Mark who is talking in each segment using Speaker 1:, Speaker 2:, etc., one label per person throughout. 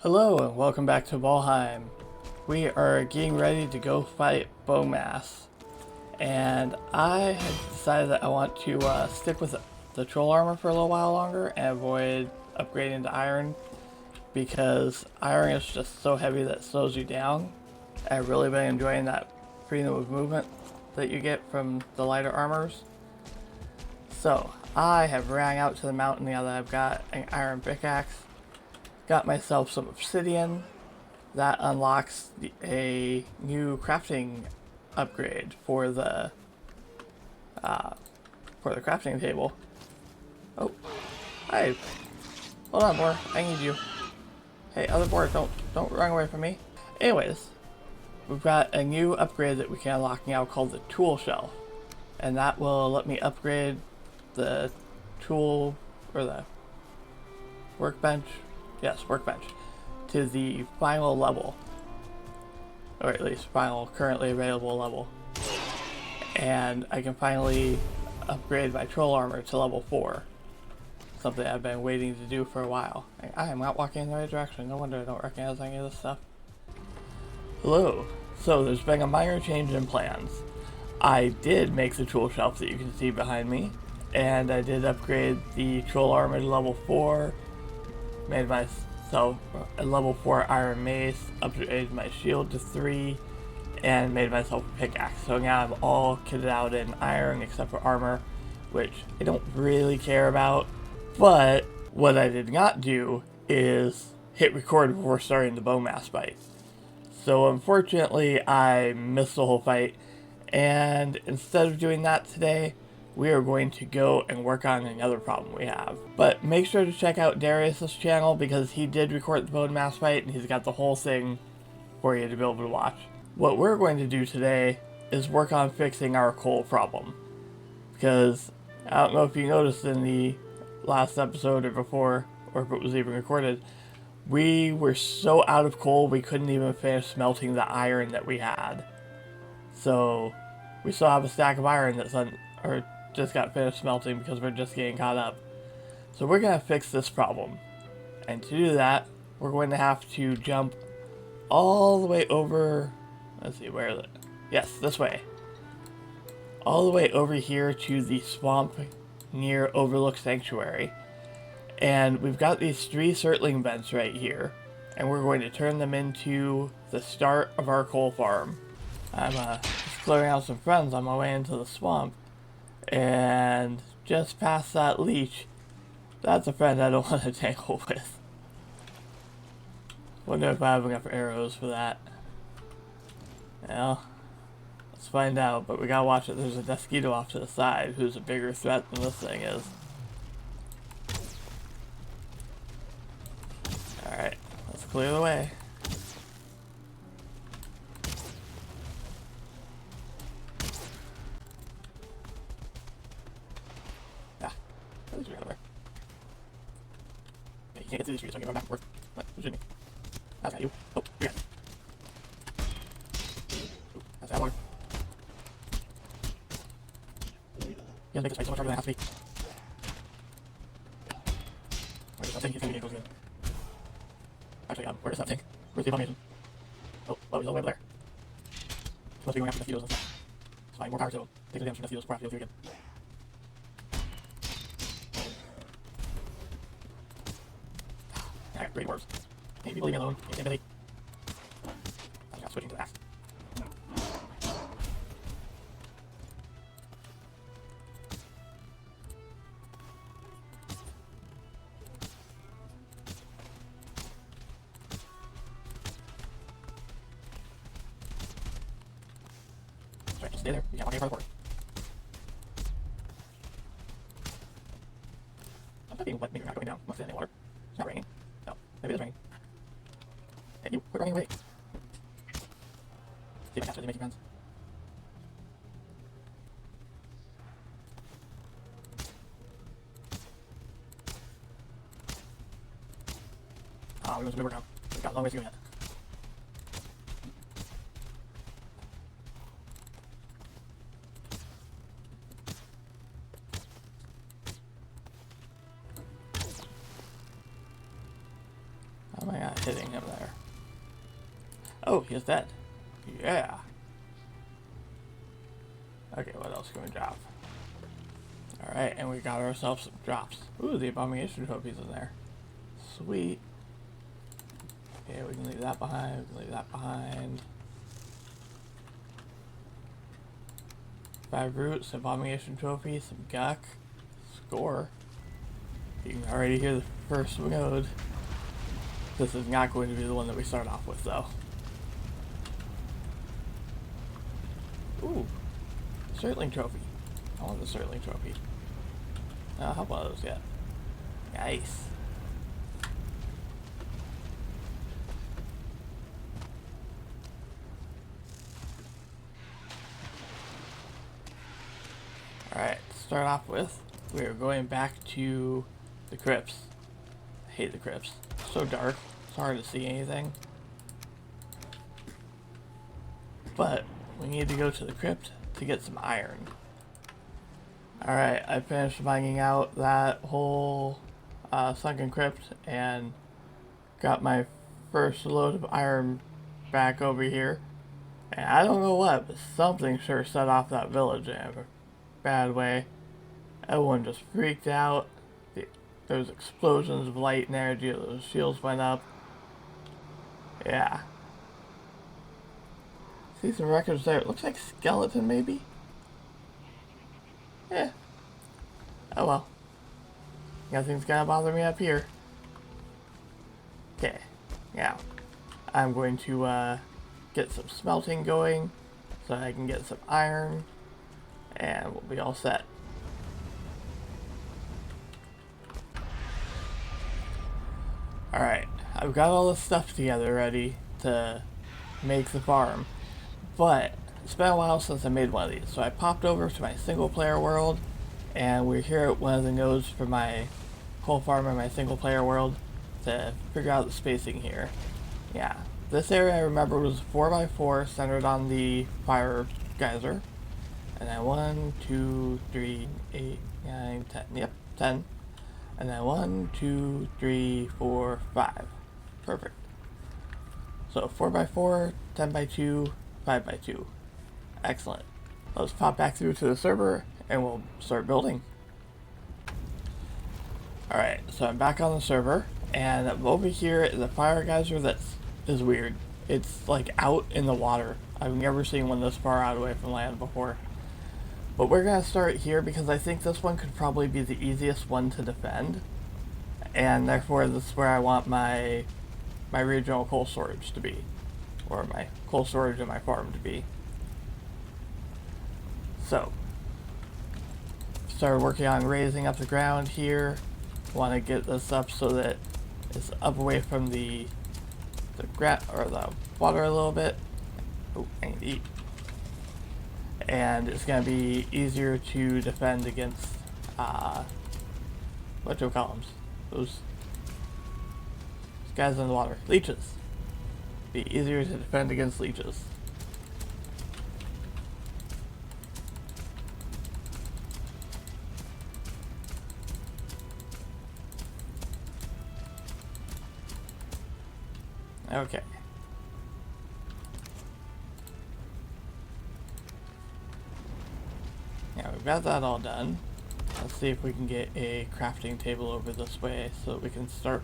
Speaker 1: Hello and welcome back to Valheim. We are getting ready to go fight Bonemass, and I have decided that I want to stick with the troll armor for a little while longer and avoid upgrading to iron, because iron is just so heavy that it slows you down. I've really been enjoying that freedom of movement that you get from the lighter armors. So I have ran out to the mountain now that I've got an iron pickaxe. Got myself some obsidian. That unlocks a new crafting upgrade for the crafting table. Oh, hi. Hold on, boar. I need you. Hey, other boar, don't run away from me. Anyways, we've got a new upgrade that we can unlock now called the tool shelf, and that will let me upgrade the tool or the workbench. Yes, workbench to the final level, or at least final currently available level, and I can finally upgrade my troll armor to level 4, something I've been waiting to do for a while. I am not walking in the right direction. No wonder I don't recognize any of this stuff. Hello. So there's been a minor change in plans. I did make the tool shelf that you can see behind me, and I did upgrade the troll armor to level 4, made myself a level 4 iron mace, upgraded my shield to 3, and made myself a pickaxe. So now I'm all kitted out in iron except for armor, which I don't really care about. But what I did not do is hit record before starting the Bonemass fight. So unfortunately I missed the whole fight, and instead of doing that today, we are going to go and work on another problem we have. But make sure to check out Darius' channel, because he did record the Bonemass fight and he's got the whole thing for you to be able to watch. What we're going to do today is work on fixing our coal problem, because I don't know if you noticed in the last episode or before, or if it was even recorded, we were so out of coal we couldn't even finish smelting the iron that we had. So we still have a stack of iron that's just got finished smelting because we're just getting caught up. So we're going to fix this problem. And to do that, we're going to have to jump all the way over. Let's see, where is it? Yes, this way. All the way over here to the swamp near Overlook Sanctuary. And we've got these 3 Surtling vents right here, and we're going to turn them into the start of our coal farm. I'm just clearing out some friends on my way into the swamp, and just past that leech, that's a friend I don't want to tangle with. Wonder if I have enough arrows for that. Well, let's find out, but we gotta watch it. There's a mosquito off to the side who's a bigger threat than this thing is. Alright, let's clear the way. Ah, there's your other. Okay, you can't get through these trees, so I can run back and forth. What? Who's shooting me? That's not you. Oh, you're good. Ooh, that's that water. You gotta make this fight so much harder than it has to be. Where's that thing? He's gonna be able to get. Actually, where is that thing? Where's the abomination? Oh, well, he's all the way over there. He must be going after mosquitoes and stuff. It's fine, more power to him. Take the damage from mosquitoes before I have to go through again. I got great words. Can't people leave me alone? Can't stand busy. I'm not switching to the axe. Sorry, just stay there. You can't walk any further forward. I'm not being wet, maybe we're not going down. Must be in the water. It's not raining. No, maybe it's raining. Hey, you, quit running away. See if I can actually make you friends. Oh, we're doing some good work now. We've got a long ways to go yet. Oh my god, hitting him there. Oh, he's dead. Yeah. Okay, what else can we drop? Alright, and we got ourselves some drops. Ooh, the abomination trophies in there. Sweet. Okay, we can leave that behind. We can leave that behind. 5 roots, abomination trophy, some guck. Score. You can already hear the first node. This is not going to be the one that we start off with, though. Ooh, Surtling trophy. I want the Surtling trophy. I'll have one of those yet. Nice. Alright, to start off with, we are going back to the crypts. I hate the crypts. It's so dark, it's hard to see anything. But we need to go to the crypt to get some iron. Alright, I finished mining out that whole sunken crypt and got my first load of iron back over here. And I don't know what, but something sure set off that village in a bad way. Everyone just freaked out. There was explosions of light and energy, those shields went up. Yeah. See some records there. It looks like skeleton, maybe? Yeah. Oh well. Nothing's gonna bother me up here. Okay. Now, I'm going to get some smelting going so I can get some iron. And we'll be all set. Alright. I've got all the stuff together ready to make the farm. But it's been a while since I made one of these, so I popped over to my single player world, and we're here at one of the nodes for my coal farm in my single player world to figure out the spacing here. Yeah, this area I remember was 4x4 centered on the fire geyser, and then 1, 2, 3, 8, 9, 10. Yep, 10. And then 1, 2, 3, 4, 5. Perfect. So 4x4, 10x2, 5x2. Excellent. Let's pop back through to the server and we'll start building. Alright, so I'm back on the server and I'm over here at the fire geyser is weird. It's like out in the water. I've never seen one this far out away from land before. But we're going to start here because I think this one could probably be the easiest one to defend. And therefore this is where I want my regional coal storage to be. Or my coal storage in my farm to be. So, started working on raising up the ground here. Want to get this up so that it's up away from the water a little bit. Oh, I need to eat. And it's going to be easier to defend against what do you call them? Those guys in the water. Leeches. Be easier to defend against leeches. Okay. Now we've got that all done. Let's see if we can get a crafting table over this way so that we can start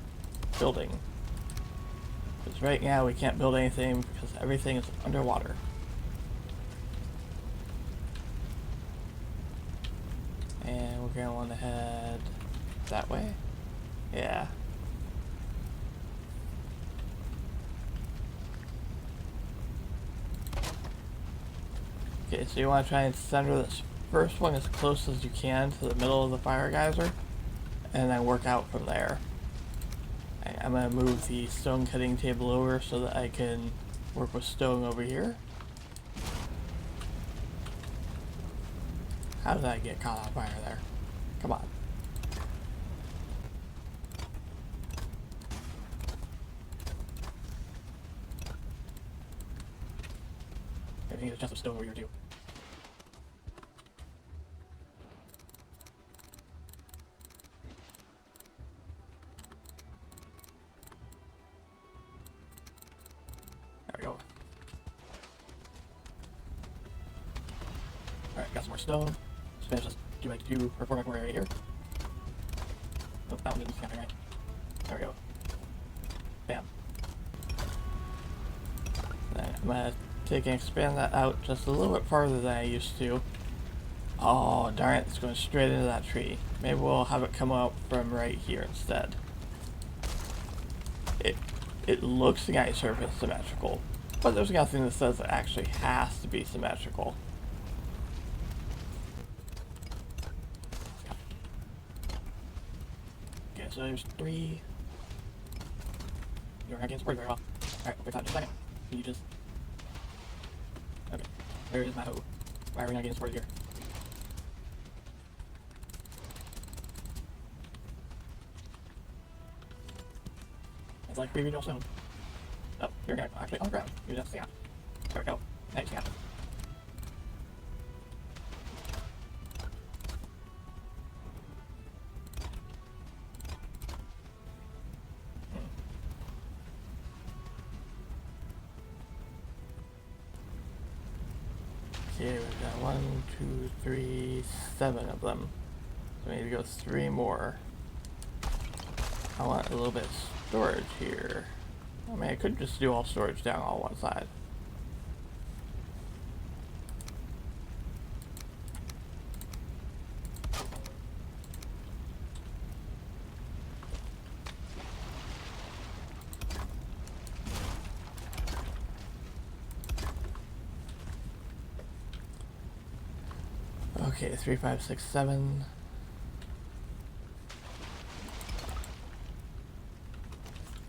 Speaker 1: building. Because right now we can't build anything because everything is underwater. And we're going to want to head that way. Yeah. Okay, so you want to try and center this first one as close as you can to the middle of the fire geyser, and then work out from there. I'm going to move the stone cutting table over so that I can work with stone over here. How did I get caught on fire there? Come on. I think there's just some stone over here too. go. Alright, got some more stone. Just finish this 2x2 or 4x4 area here. Oh, that one didn't scan right. There we go. Bam. Then I'm gonna take and expand that out just a little bit farther than I used to. Oh, darn it, it's going straight into that tree. Maybe we'll have it come out from right here instead. It looks like it's surface symmetrical, but there's nothing that says it actually has to be symmetrical. Okay, so there's 3. You're not getting supported very well. Alright, we'll fix that in just a second. Can you just... Okay, where is my hoe? Why are we not getting supported here? It's like previous stone. Oh, you're actually on the ground. You just stand. There we go. Now you stand. Okay, we've got 1, 2, 3, 7 of them. So we need to go 3 more. I want a little bit of storage here. I mean, I could just do all storage down on one side. Okay, 3, 5, 6, 7.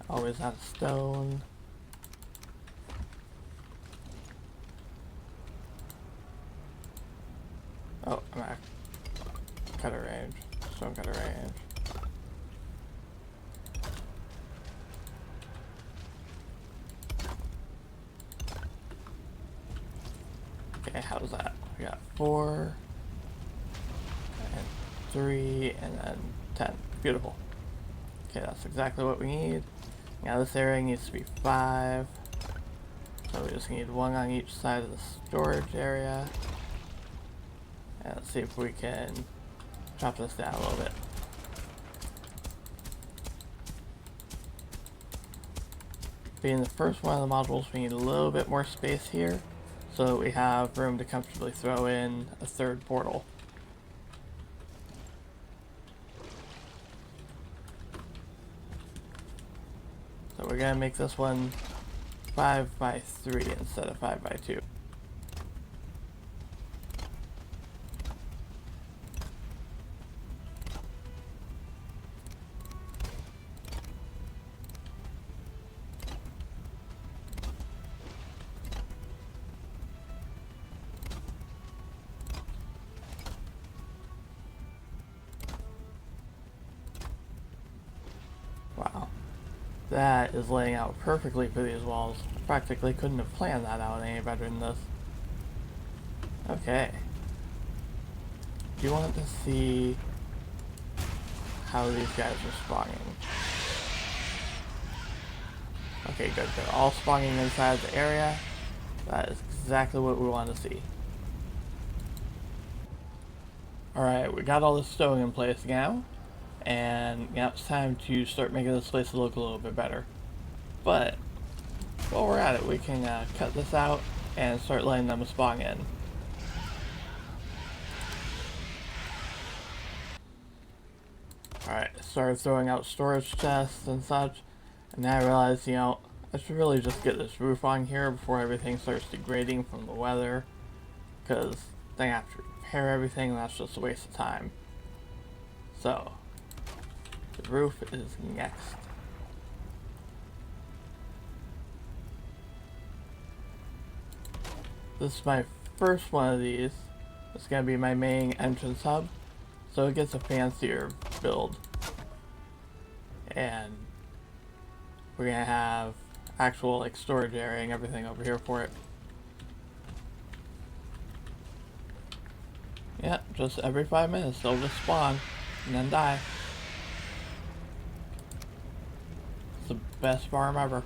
Speaker 1: Always out of stone. Oh, I'm at cutter range. Stone cutter range. Okay, how's that? We got 4 and 3 and then 10. Beautiful. Okay, that's exactly what we need. Now this area needs to be 5. So we just need 1 on each side of the storage area. And let's see if we can chop this down a little bit. Being the first one of the modules, we need a little bit more space here so that we have room to comfortably throw in a 3rd portal. So we're going to make this one 5 by 3 instead of 5 by 2. Wow. That is laying out perfectly for these walls. Practically couldn't have planned that out any better than this. Okay. Do you want to see how these guys are spawning? Okay, good. They're all spawning inside the area. That is exactly what we want to see. Alright, we got all the stone in place now. And now it's time to start making this place look a little bit better. But while we're at it, we can cut this out and start letting them spawn in. Alright, started throwing out storage chests and such, and then I realized, you know, I should really just get this roof on here before everything starts degrading from the weather, because then I have to repair everything and that's just a waste of time. So, the roof is next. This is my first one of these. It's going to be my main entrance hub, so it gets a fancier build. And we're going to have actual like storage area and everything over here for it. Yeah, just every 5 minutes they'll just spawn and then die. It's the best farm ever.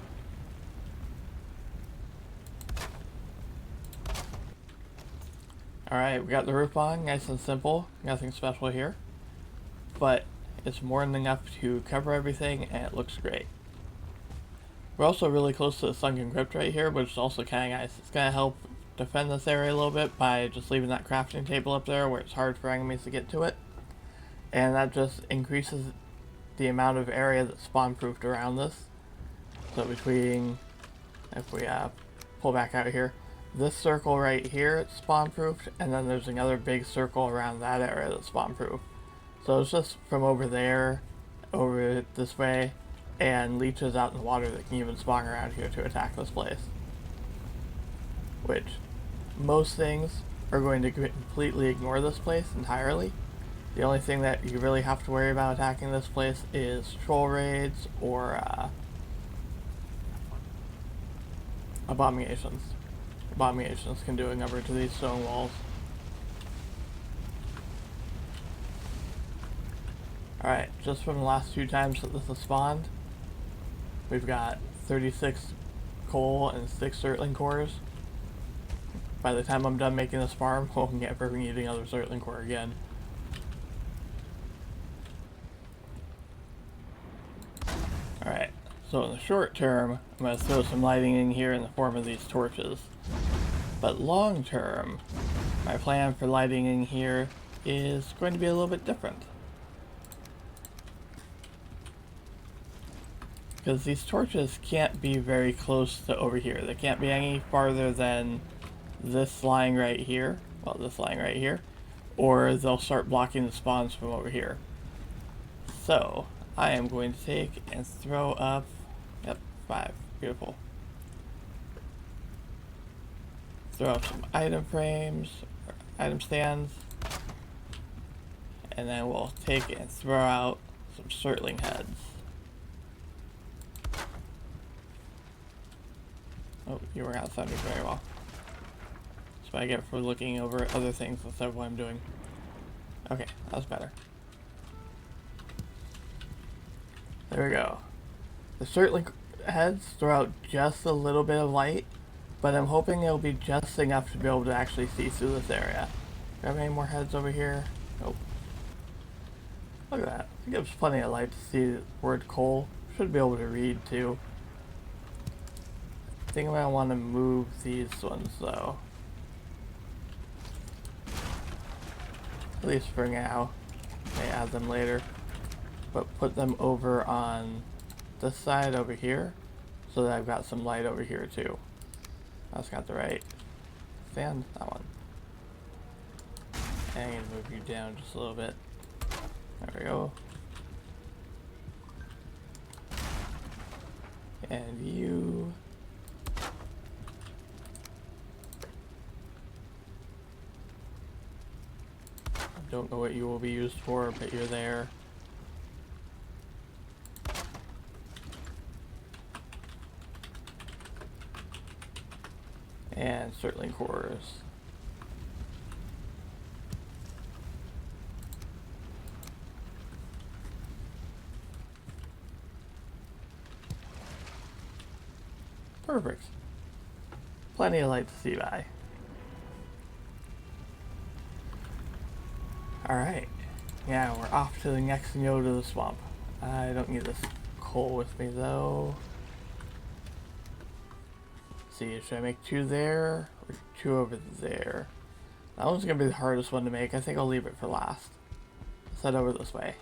Speaker 1: Alright, we got the roof on, nice and simple, nothing special here. But it's more than enough to cover everything and it looks great. We're also really close to the sunken crypt right here, which is also kind of nice. It's going to help defend this area a little bit by just leaving that crafting table up there where it's hard for enemies to get to it. And that just increases the amount of area that's spawn-proofed around this. So between, if we pull back out here, this circle right here, it's spawn-proofed, and then there's another big circle around that area that's spawn-proof. So it's just from over there, over this way, and leeches out in the water that can even spawn around here to attack this place. Which, most things are going to completely ignore this place entirely. The only thing that you really have to worry about attacking this place is troll raids or abominations. Abominations can do a number to these stone walls. Alright, just from the last 2 times that this has spawned, we've got 36 coal and 6 Surtling cores. By the time I'm done making this farm, we'll never need another Surtling core again. Alright, so in the short term, I'm going to throw some lighting in here in the form of these torches. But long term, my plan for lighting in here is going to be a little bit different. Because these torches can't be very close to over here. They can't be any farther than this line right here. Well, this line right here. Or they'll start blocking the spawns from over here. So, I am going to take and throw up, yep, 5. Beautiful. Throw up some item frames, or item stands. And then we'll take and throw out some Surtling heads. Oh, you were outside me very well. That's what I get for looking over other things instead of what I'm doing. Okay, that was better. There we go. The Surtling heads throw out just a little bit of light, but I'm hoping it'll be just enough to be able to actually see through this area. Do I have any more heads over here? Nope. Look at that. It gives plenty of light to see the word coal. Should be able to read too. I think I'm going to want to move these ones though. At least for now. May add them later. But put them over on this side over here so that I've got some light over here too. That's got the right stand, that one. And I'm going to move you down just a little bit. There we go. And you... I don't know what you will be used for, but you're there. And Surtling cores. Perfect. Plenty of light to see by. Alright. Yeah, we're off to the next node of the swamp. I don't need this coal with me though. Let's see, should I make 2 there or 2 over there? That one's gonna be the hardest one to make. I think I'll leave it for last. Let's head over this way.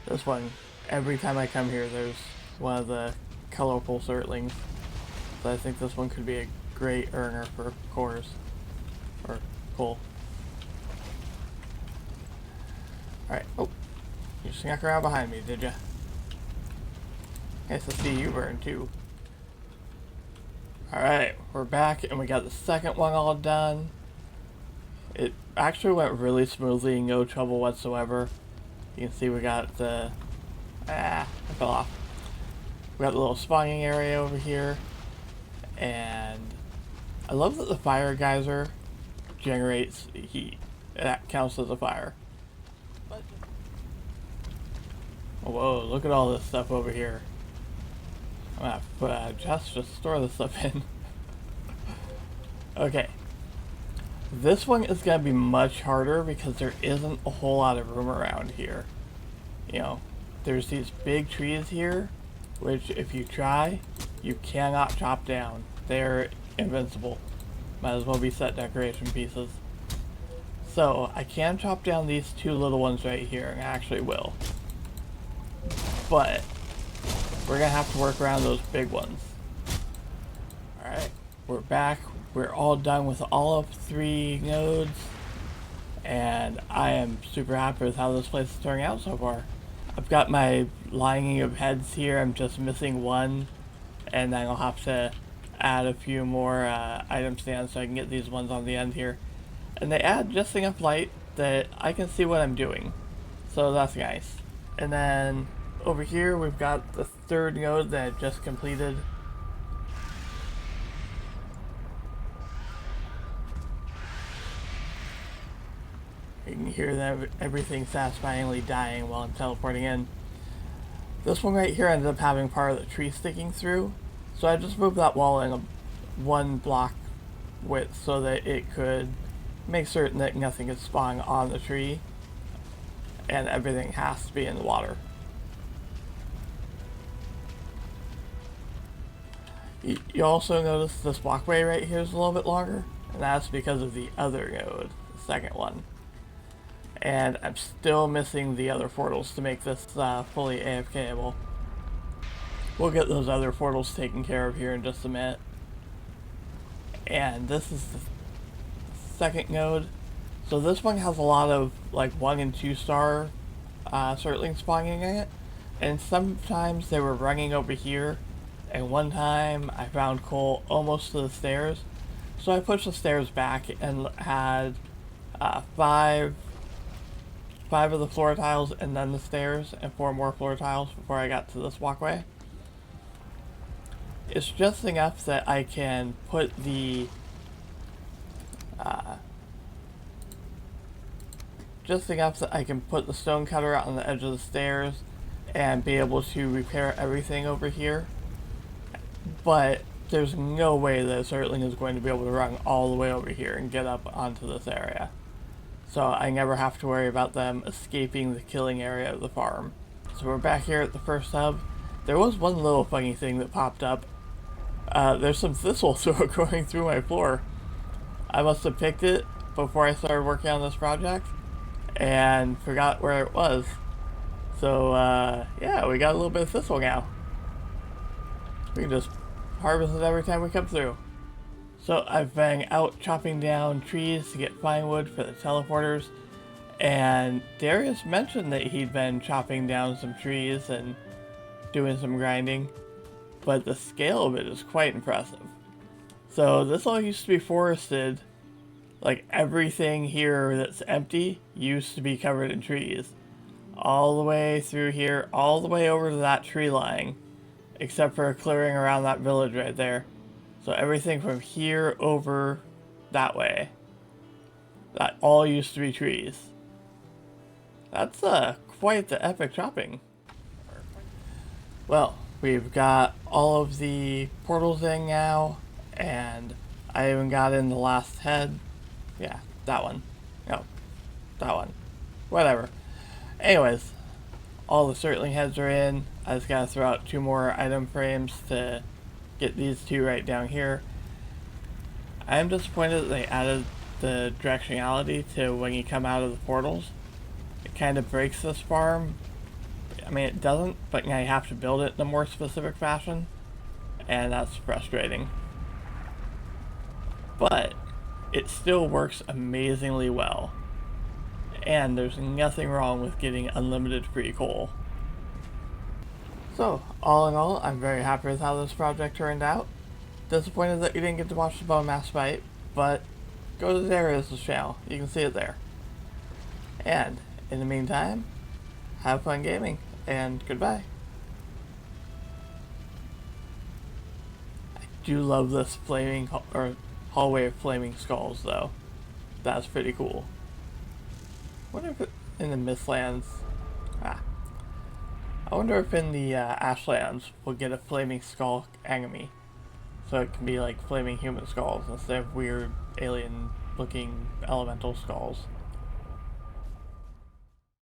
Speaker 1: This one, every time I come here, there's one of the colorful Surtlings. So I think this one could be a great earner for cores. Or coal. Alright, oh. You snuck around behind me, did ya? Nice to see you burn too. Alright, we're back and we got the second one all done. It actually went really smoothly, no trouble whatsoever. You can see we got the... I fell off. We got the little spawning area over here. And I love that the fire geyser generates heat. That counts as a fire. Whoa, look at all this stuff over here. I'm gonna put a chest to store this stuff in. Okay. This one is gonna be much harder because there isn't a whole lot of room around here. You know, there's these big trees here, which if you try, you cannot chop down. They're invincible. Might as well be set decoration pieces. So, I can chop down these two little ones right here, and I actually will. But, we're gonna have to work around those big ones. Alright, we're back. We're all done with all of 3 nodes. And I am super happy with how this place is turning out so far. I've got my lining of heads here. I'm just missing one. And then I'll have to add a few more item stands so I can get these ones on the end here. And they add just enough light that I can see what I'm doing. So that's nice. And then over here we've got the 3rd node that I just completed. You can hear that everything satisfyingly dying while I'm teleporting in. This one right here ended up having part of the tree sticking through, so I just moved that wall in a 1 block width so that it could make certain that nothing is spawning on the tree and everything has to be in the water. You also notice this walkway right here is a little bit longer, and that's because of the other node, the 2nd one. And I'm still missing the other portals to make this fully AFKable. We'll get those other portals taken care of here in just a minute. And this is the 2nd node. So this one has a lot of like 1 and 2 star Surtling spawning in it. And sometimes they were running over here. And one time I found coal almost to the stairs. So I pushed the stairs back and had 5 of the floor tiles and then the stairs and 4 more floor tiles before I got to this walkway. It's just enough that I can put the stone cutter out on the edge of the stairs and be able to repair everything over here. But there's no way that a Surtling is going to be able to run all the way over here and get up onto this area. So I never have to worry about them escaping the killing area of the farm. So we're back here at the first hub. There was one little funny thing that popped up. There's some thistles growing through my floor. I must have picked it before I started working on this project and forgot where it was. So yeah, we got a little bit of thistle now. We can just harvest it every time we come through. So I've been out chopping down trees to get firewood for the teleporters, and Darius mentioned that he'd been chopping down some trees and doing some grinding, but the scale of it is quite impressive. So this all used to be forested. Like everything here that's empty used to be covered in trees. All the way through here, all the way over to that tree line, except for a clearing around that village right there. So everything from here over that way, that all used to be trees. That's quite the epic chopping. Well, we've got all of the portals in now, and I even got in the last head. Yeah, that one. No, that one. Whatever. Anyways, all the Surtling heads are in. I just gotta throw out 2 more item frames to get these 2 right down here. I am disappointed that they added the directionality to when you come out of the portals. It kind of breaks this farm. I mean, it doesn't, but now you have to build it in a more specific fashion, and that's frustrating. But it still works amazingly well, and there's nothing wrong with getting unlimited free coal. So, all in all, I'm very happy with how this project turned out. Disappointed that you didn't get to watch the Bonemass fight, but go to Darius' channel, you can see it there. And, in the meantime, have fun gaming, and goodbye. I do love this flaming, or hallway of flaming skulls, though. That's pretty cool. What if it, in the Mistlands... I wonder if in the Ashlands we'll get a flaming skull enemy. So it can be like flaming human skulls instead of weird alien looking elemental skulls.